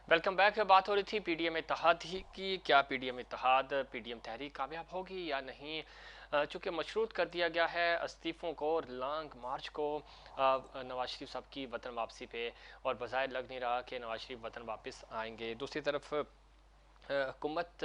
Welcome back. बात हो रही थी पीडीएम इत्तेहाद ही की। क्या पीडीएम इत्तेहाद पीडीएम तहरीक कामयाब होगी या नहीं? चूंकि मशरूत कर दिया गया है इस्तीफ़ों को और लॉन्ग मार्च को नवाज शरीफ साहब की वतन वापसी पे, और बज़ाहिर लग नहीं रहा कि नवाज शरीफ वतन वापस आएंगे। दूसरी तरफ हुकूमत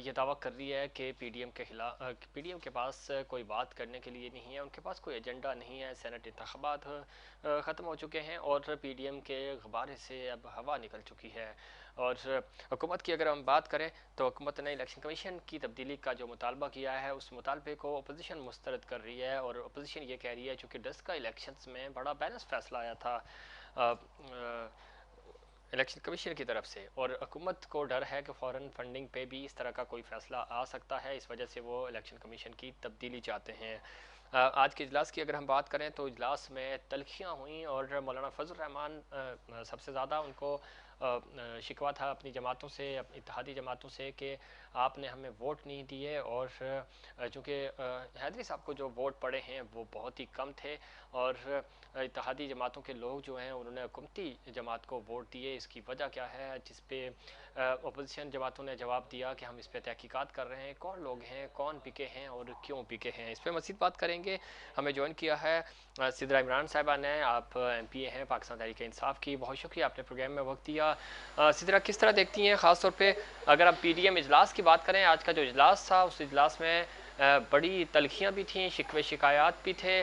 ये दावा कर रही है कि पीडीएम के खिलाफ पीडीएम के पास कोई बात करने के लिए नहीं है, उनके पास कोई एजेंडा नहीं है। सेनेट इंतखाबात ख़त्म हो चुके हैं और पीडीएम के गुब्बारे से अब हवा निकल चुकी है। और हुकूमत की अगर हम बात करें तो हुकूमत ने इलेक्शन कमीशन की तब्दीली का जो मुतालबा किया है उस मुतालबे को अपोजिशन मुस्तरद कर रही है, और अपोजिशन ये कह रही है चूँकि 10 का इलेक्शंस में बड़ा बैलेंस फैसला आया था इलेक्शन कमीशन की तरफ से, और हुकूमत को डर है कि फ़ौरन फंडिंग पे भी इस तरह का कोई फ़ैसला आ सकता है। इस वजह से वो इलेक्शन कमीशन की तब्दीली चाहते हैं। आज के इजलास की अगर हम बात करें तो इजलास में तलखियाँ हुई और मौलाना फजल रहमान सबसे ज़्यादा उनको शिकवा था अपनी जमातों से, अपनी इत्तेहादी जमातों से, कि आपने हमें वोट नहीं दिए। और चूँकि हैदरी साहब को जो वोट पड़े हैं वो बहुत ही कम थे, और इत्तेहादी जमातों के लोग जो हैं उन्होंने हुकूमती जमात को वोट दिए। इसकी वजह क्या है? जिस पे अपोजिशन जमातों ने जवाब दिया कि हम इस पर तहकीकात कर रहे हैं, कौन लोग हैं, कौन बिके हैं और क्यों बिके हैं। इस पर मज़ीद बात करेंगे। हमें ज्वाइन किया है सिद्रा इमरान साहिबा ने। आप एमपी हैं पाकिस्तान तहरीक इंसाफ की। बहुत शुक्रिया आपने प्रोग्राम में वक्त दिया। सिद्रा, किस तरह देखती हैं ख़ास तौर पे अगर आप पीडीएम इजलास की बात करें? आज का जो इजलास था उस इजलास में बड़ी तलखियाँ भी थीं, शिकवे शिकायत भी थे।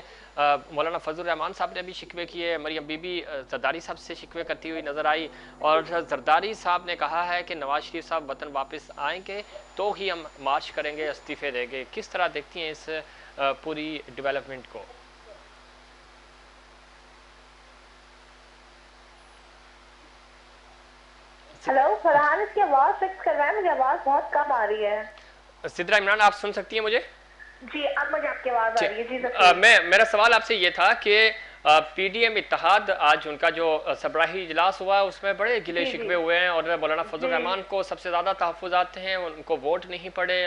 मौलाना फजल रहमान साहब ने भी शिकवे किए, मरियम बीबी जरदारी साहब से शिकवे करती हुई नज़र आई, और जरदारी साहब ने कहा है कि नवाज शरीफ साहब वतन वापस आएंगे तो ही हम मार्च करेंगे, इस्तीफ़े देंगे। किस तरह देखती हैं इस पूरी डेवलपमेंट को? हेलो फरहान, इसकी आवाज फिक्स करवाएं, मुझे आवाज बहुत कम आ रही है। सिद्रा इमरान, आप सुन सकती हैं मुझे? जी अब मुझे आपकी आवाज आ रही है। जी जफीर। मेरा सवाल आपसे ये था कि पीडीएम इत्तेहाद आज उनका जो सबराही इजलास हुआ उसमें बड़े गिले जी जी शिकवे हुए हैं, और मौलाना फजल जी रहमान को सबसे ज़्यादा तहफ़्फ़ुज़ात हैं, उनको वोट नहीं पड़े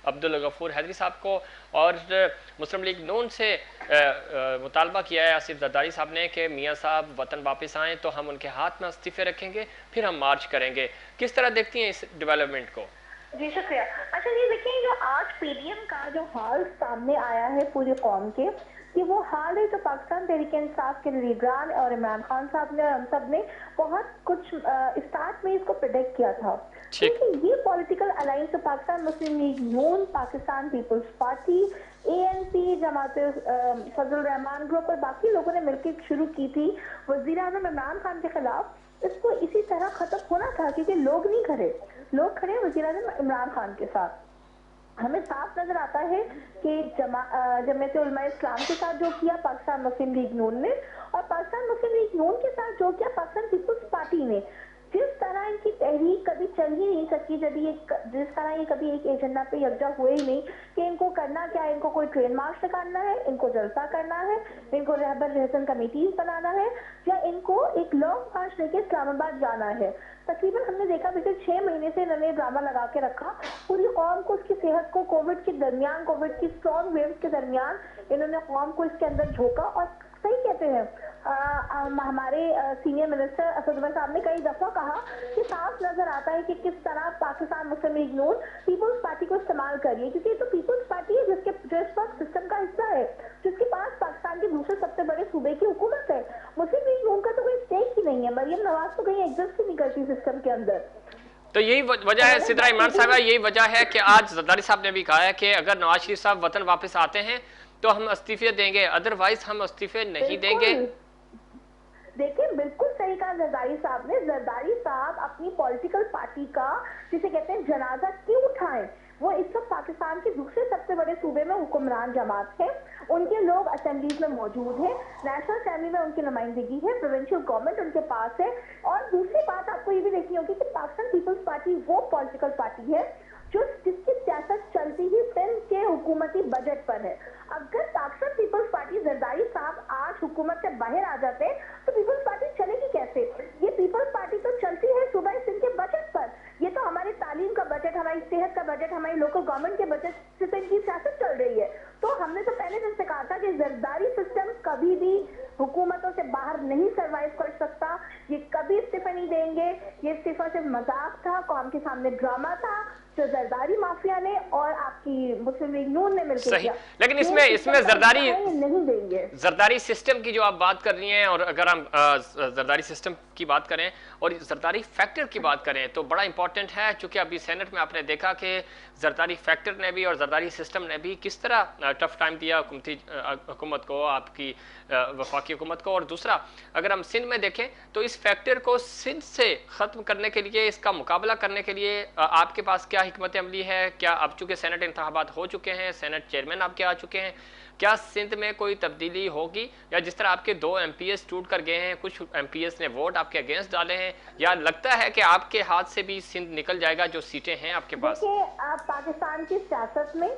अब्दुल गफूर हैदरी साहब को। और मुस्लिम लीग नून से मुतालबा किया है आसिफ जरदारी साहब ने कि मियाँ साहब वतन वापस आएँ तो हम उनके हाथ में इस्तीफ़े रखेंगे, फिर हम मार्च करेंगे। किस तरह देखती हैं इस डेवलपमेंट को? जी शुक्रिया। अच्छा ये देखिए, जो आज पीडीएम का जो हाल सामने आया है पूरी कौम के, कि वो हाल है जो पाकिस्तान तहरीक इंसाफ के लीडरान और इमरान खान साहब ने और हम सब ने बहुत कुछ स्टार्ट में इसको प्रिडिक्ट किया था। ठीक। क्योंकि ये पॉलिटिकल अलायंस जो पाकिस्तान मुस्लिम लीग नून, पाकिस्तान पीपल्स पार्टी, एएनपी, जमात फजल रहमान ग्रुप और बाकी लोगों ने मिलकर शुरू की थी वजीर आजम इमरान खान के खिलाफ, इसको इसी तरह खत्म होना था। क्योंकि लोग नहीं खड़े, लोग खड़े वजीर आजम इमरान खान के साथ। हमें साफ नजर आता है कि जमात उलमा इस्लाम के साथ जो किया पाकिस्तान मुस्लिम लीग नून ने, और पाकिस्तान मुस्लिम लीग नून के साथ जो किया पाकिस्तान पीपल्स पार्टी ने, जिस तरह इनकी तहरीक कभी चल ही नहीं सकी, जब ये जिस तरह ये कभी एक एजेंडा पे यकजा हुए ही नहीं कि इनको करना क्या है, इनको कोई ट्रेन मार्च निकालना है, इनको जलसा करना है, इनको रहबर रहसन कमेटीज बनाना है, या इनको एक लॉन्ग मार्च लेके इस्लामाबाद जाना है। तकरीबन हमने देखा पिछले 6 महीने से इन्होंने ड्रामा लगा के रखा पूरी कौम को, उसकी सेहत को, कोविड के दरमियान, कोविड की स्ट्रॉन्ग वेव्स के दरमियान इन्होंने कौम को इसके अंदर झोंका। और सही कहते हैं हमारे सीनियर मिनिस्टर असद उमर साहब ने कई दफा कहा कि साफ नजर आता है कि किस तरह पाकिस्तान मुस्लिम लीग नून पीपल्स पार्टी को इस्तेमाल कर रही है। क्योंकि ये तो पीपल्स पार्टी है जिसके जो इस वक्त सिस्टम का हिस्सा है, जिसके पास पाकिस्तान के दूसरे सबसे बड़े सूबे की हुकूमत है। मुस्लिम लीग नून का तो कोई स्टेक ही नहीं है। मरियम नवाज तो कहीं एग्जिस्ट ही नहीं करती सिस्टम के अंदर। तो यही वजह है सिद्रा इमरान साहबा, यही वजह है कि आज जरदारी साहब ने भी कहा है कि अगर नवाज शरीफ साहब वतन वापस आते हैं तो हम इस्तीफे देंगे, अदरवाइज हम इस्तीफे नहीं देंगे। बिल्कुल, देखिए बिल्कुल सही कहा जरदारी साहब ने। जरदारी साहब अपनी पॉलिटिकल पार्टी का, जिसे कहते हैं, जनाजा क्यों उठाएं? वो इस वक्त पाकिस्तान के दूसरे सबसे बड़े सूबे में हुक्मरान जमात है, उनके लोग असेंबलीज में मौजूद हैं, नेशनल असेंबली में उनकी नुमाइंदगी है, प्रोविंशियल गवर्नमेंट उनके पास है। और दूसरी बात आपको ये भी देखनी होगी कि पाकिस्तान पीपल्स पार्टी वो पॉलिटिकल पार्टी है जो जिसकी सियासत चलती ही सिंध के हुकूमती बजट पर है। अगर पाकिस्तान पीपल्स पार्टी, जरदारी साहब आज हुकूमत से बाहर आ जाते तो पीपल्स पार्टी चलेगी कैसे? ये पीपल्स पार्टी तो चलती है सूबाई सिंध के बजट पर। ये तो हमारी तालीम का बजट, हमारी सेहत का बजट, हमारी लोकल गवर्नमेंट के बजट से तो इनकी सियासत चल रही है। तो हमने तो पहले दिन से कहा था कि जरदारी सिस्टम कभी भी हुकूमतों से बाहर नहीं सर्वाइव कर सकता। ये कभी इस्तीफे नहीं देंगे। करेंगे, ये सिर्फ मजाक था, कौम के सामने ड्रामा था जो जरदारी माफिया ने और आपकी मुस्लिम लीग नून ने मिलकर सही, किया। लेकिन इसमें जरदारी नहीं देंगे। जरदारी सिस्टम की जो आप बात कर रही हैं, और अगर हम जरदारी सिस्टम की बात करें और जरदारी फैक्टर की बात करें तो बड़ा इंपॉर्टेंट है, चूंकि अभी सेनेट में आपने देखा कि जरदारी फैक्टर ने भी और जरदारी सिस्टम ने भी किस तरह टफ टाइम दिया हुकूमत को, आपकी वफाकी हुकूमत को। और दूसरा, अगर हम सिंध में देखें तो इस फैक्टर को सिंध से ख़त्म करने के लिए, इसका मुकाबला करने के लिए आपके पास क्या हिकमत अमली है? क्या अब चूंकि सेनेट इंतखाबात हो चुके हैं, सेनेट चेयरमैन आपके आ चुके हैं, क्या सिंध में कोई तब्दीली होगी? या जिस तरह आपके 2 MPs टूट कर गए हैं, कुछ MPs ने वोट आपके अगेंस्ट डाले हैं, या लगता है कि आपके हाथ से भी सिंध निकल जाएगा जो सीटें हैं आपके पास? देखिए, पाकिस्तान की सियासत में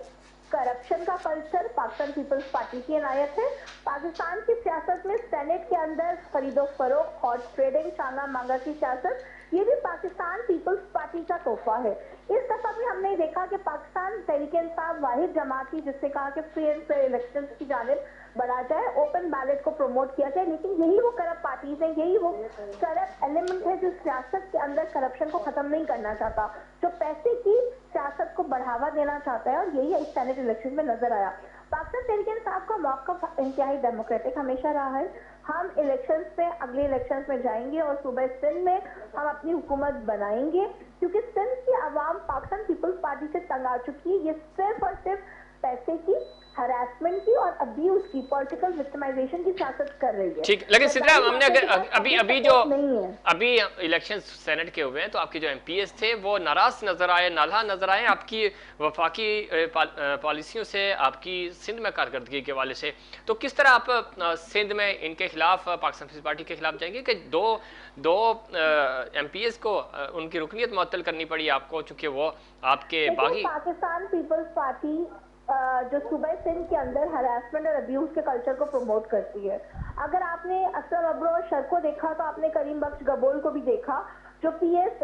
करप्शन का कल्चर पाकिस्तान पीपल्स पार्टी की इनायत है। पाकिस्तान की सियासत में सेनेट के अंदर खरीदो फरोख्त, हॉर्स ट्रेडिंग, चांगा मांगा की सियासत, ये भी पाकिस्तान पीपल्स पार्टी का तोहफा है। इस दफा भी हमने देखा कि पाकिस्तान तहरीक-ए-इंसाफ वाहिद जमात थी जिसने कहा कि फ्री एंड फेयर इलेक्शन की जानिब बढ़ा जाए, ओपन बैलेट को प्रमोट किया जाए, लेकिन यही वो करप्ट पार्टीज है, यही वो करप्ट एलिमेंट है जो सियासत के अंदर करप्शन को खत्म नहीं करना चाहता, जो पैसे की सियासत को बढ़ावा देना चाहता है, और यही इस सेनेट इलेक्शन में नजर आया। पाकिस्तान तहरीक-ए-इंसाफ का मौक़िफ़ इंतहाई डेमोक्रेटिक हमेशा रहा है। हम इलेक्शंस में, अगले इलेक्शंस में जाएंगे और सूबे सिंध में हम अपनी हुकूमत बनाएंगे, क्योंकि सिंध की आवाम पाकिस्तान पीपल्स पार्टी से तंग आ चुकी है। ये सिर्फ और सिर्फ पैसे की, हरासमेंट की और अब्यूज की, पॉलिटिकल विक्टिमाइजेशन की सियासत कर रही है। ठीक, लेकिन सिद्रा, हमने अभी जो अभी इलेक्शन सेनेट के हुए हैं तो आपके जो MPs थे वो नाराज नजर आए, नाला नजर आए आपकी वफाकी पॉलिसियों से, आपकी सिंध में कारकर्दगी के हवाले से। तो किस तरह आप सिंध में इनके खिलाफ, पाकिस्तान पीपल्स पार्टी के खिलाफ जाएंगे कि दो MPs को उनकी रुकनीत मुअत्तल करनी पड़ी आपको, चूंकि वो आपके बागी? पाकिस्तान पीपल्स पार्टी जो सूबे सिंध के अंदर हरासमेंट और अब्यूज के कल्चर को प्रमोट करती है। अगर आपने असलम अब्रो और शर को देखा तो आपने करीम बख्श गबोल को भी देखा, जो PS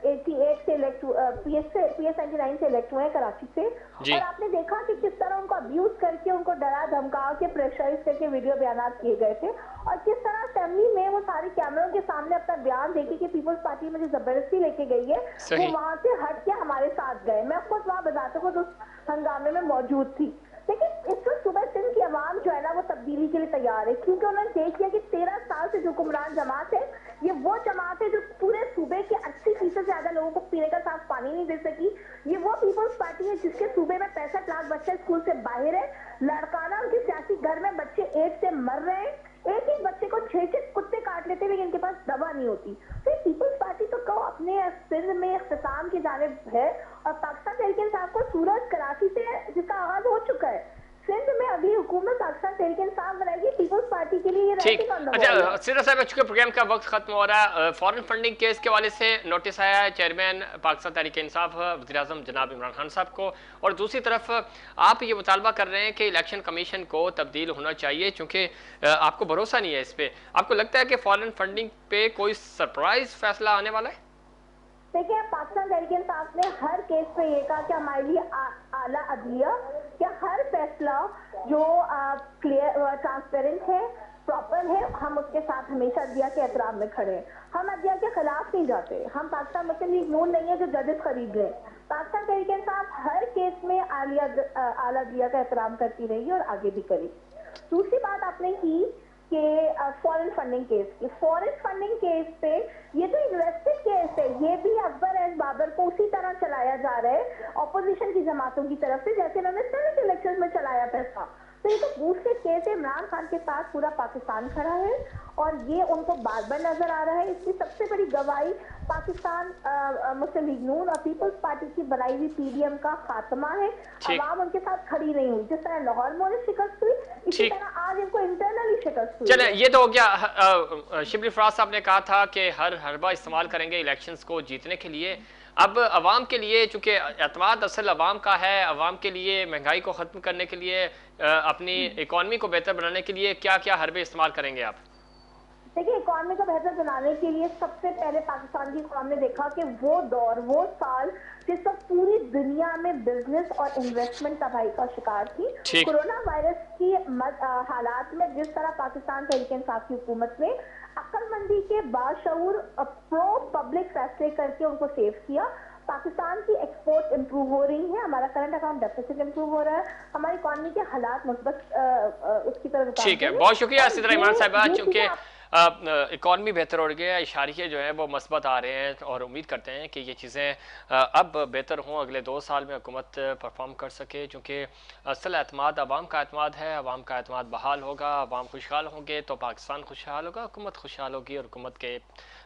88 से PS 99 से इलेक्ट हुए हैं कराची से, और आपने देखा कि किस तरह उनको अब्यूज करके, उनको डरा धमका के, प्रेशराइज करके वीडियो बयान किए गए थे, और किस तरह असेंबली में वो सारे कैमरों के सामने अपना बयान देके कि पीपल्स पार्टी मुझे जबरदस्ती लेके गई है, वो वहां से हट के हमारे साथ गए। मैं खुद वहां बजाते खुद उस हंगामे में मौजूद थी। लेकिन इस वक्त सुबह सिंध की आवाम जो है ना वो तब्दीली के लिए तैयार है, क्योंकि उन्होंने देख लिया कि 13 साल से जो हुक्मरान जमात है, ये वो जमात है जो पूरे सूबे के 80% से ज्यादा लोगों को पीने का साफ पानी नहीं दे सकी। ये वो पीपल्स पार्टी है जिसके सूबे में 65 लाख बच्चे स्कूल से बाहर है, लड़काना उनके सियासी घर में बच्चे एड्स से मर रहे हैं, एक एक बच्चे को 6 कुत्ते काट लेते, लेकिन इनके पास दवा नहीं होती। तो पीपल्स पार्टी तो कहो अपने सिंध में इख्तिताम की जानिब है, और पाकिस्तान तहरीक-ए-इंसाफ को सूरज कराची से जिसका आगाज हो चुका है, सिंध में अभी हुकूमत पाकिस्तान तहरीक-ए-इंसाफ बनाएगी रहेगी पीपल्स पार्टी के लिए। ठीक, अच्छा सिद्रा साहब, चूंकि प्रोग्राम का वक्त खत्म हो रहा है, फॉरेन फंडिंग केस के हवाले से नोटिस आया है चेयरमैन पाकिस्तान तहरीक इंसाफ वज़ीर-ए-आज़म जनाब इमरान खान साहब को, और दूसरी तरफ आप ये मुतालबा कर रहे हैं कि इलेक्शन कमीशन को तब्दील होना चाहिए, चूंकि आपको भरोसा नहीं है इस पर। आपको लगता है कि फॉरेन फंडिंग पे कोई सरप्राइज फैसला आने वाला है? देखिए, पाकिस्तान तहरीक इंसाफ ने हर केस पे ये कहा कि हमारे लिए आला अदलिया क्या हर फैसला जो क्लियर ट्रांसपेरेंट है, प्रॉपर है, हम उसके साथ हमेशा अदलिया के एहतराम में खड़े हैं। हम अदलिया के खिलाफ नहीं जाते। हम पाकिस्तान मुस्लिम लीग नून नहीं है जो जजेस खरीद लें। पाकिस्तान तहरीक इंसाफ हर केस में आला अदलिया का एहतराम करती रही और आगे भी करी। दूसरी बात आपने की कि फॉरेन फंडिंग केस की, फॉरेन फंडिंग केस पे ये तो इन्वेस्टेड केस है, ये भी अकबर एंड बाबर को उसी तरह चलाया जा रहा है ऑपोजिशन की जमातों की तरफ से, जैसे उन्होंने सेनेट इलेक्शन में चलाया पैसा। तो ये तो दूसरे केस है। इमरान खान के साथ पूरा पाकिस्तान खड़ा है और ये उनको बार बार नजर आ रहा है। इसकी सबसे बड़ी गवाही पाकिस्तान मुस्लिम लीग नून और पीपल्स पार्टी की बनाई हुई PDM का खात्मा है। अवाम उनके साथ खड़ी नहीं हुई। जिस तरह लाहौर में शिकस्त हुई, इसी तरह आज इनको इंटरनली शिकस्त हुई। चले, ये तो हो गया। शिबली फराज साहब ने कहा था कि हर हरबा इस्तेमाल करेंगे इलेक्शंस को जीतने के लिए। अब अवाम के लिए, चूंकि एतमाद असल अवाम का है, अवाम के लिए महंगाई को ख़त्म करने के लिए, अपनी इकॉनमी को बेहतर बनाने के लिए क्या क्या हरबे इस्तेमाल करेंगे आप? देखिए, इकॉनमी को बेहतर बनाने के लिए सबसे पहले पाकिस्तान की कौम ने देखा कि वो दौर, वो साल जिस वक्त पूरी दुनिया में बिजनेस और इन्वेस्टमेंट तबाही का शिकार थी, ठीक। कोरोना वायरस की हालात में जिस तरह पाकिस्तान तहरीक इंसाफ की हुकूमत ने अक्लमंदी के बाशऊर प्रो पब्लिक फैसले करके उनको सेव किया, पाकिस्तान की एक्सपोर्ट इंप्रूव हो रही है, हमारा करंट अकाउंट डेफिसिट इंप्रूव हो रहा है, हमारी इकॉनमी के हालात मुस्बत उसकी तरफ रुकावट ठीक है, है। बहुत शुक्रिया और सिद्रा ईमान साहिबा, ये चूँकि चीजें इकॉनमी बेहतर हो रही है, इशारिये जो हैं वो मस्बत आ रहे हैं और उम्मीद करते हैं कि ये चीज़ें अब बेहतर हों, अगले 2 साल में हुकूमत परफॉर्म कर सके, चूँकि असल एतमाद अवाम का एतमाद है, अवाम का एतमाद बहाल होगा, अवाम खुशहाल होंगे तो पाकिस्तान खुशहाल होगा, हुकूमत खुशहाल होगी और हुकूमत के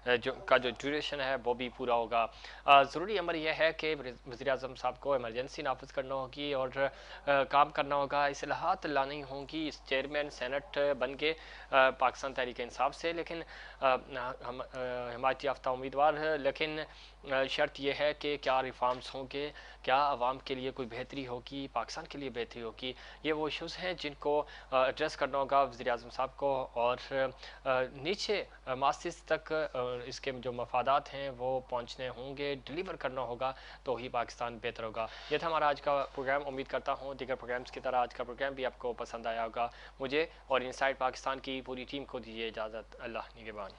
जो ड्यूरेशन है वो भी पूरा होगा। ज़रूरी अमर यह है कि वज़ीर आज़म साहब को इमरजेंसी नाफिज करना होगी और काम करना होगा, इस्लाहात लानी होंगी, इस चेयरमैन सेनेट बन के पाकिस्तान तहरीक इंसाफ से, लेकिन हम हिमायत याफ्ता उम्मीदवार है, लेकिन शर्त यह है कि क्या रिफॉर्म्स होंगे, क्या आवाम के लिए कोई बेहतरी होगी, पाकिस्तान के लिए बेहतरी होगी। ये वो इशूज़ हैं जिनको एड्रेस करना होगा वज़ीर आज़म साहब को और नीचे मासिस तक इसके जो मफादात हैं वो पहुँचने होंगे, डिलीवर करना होगा, तो ही पाकिस्तान बेहतर होगा। ये था हमारा आज का प्रोग्राम। उम्मीद करता हूँ दीगर प्रोग्राम्स की तरह आज का प्रोग्राम भी आपको पसंद आया होगा। मुझे और इनसाइड पाकिस्तान की पूरी टीम को दीजिए इजाज़त। अल्लाह निगहबान।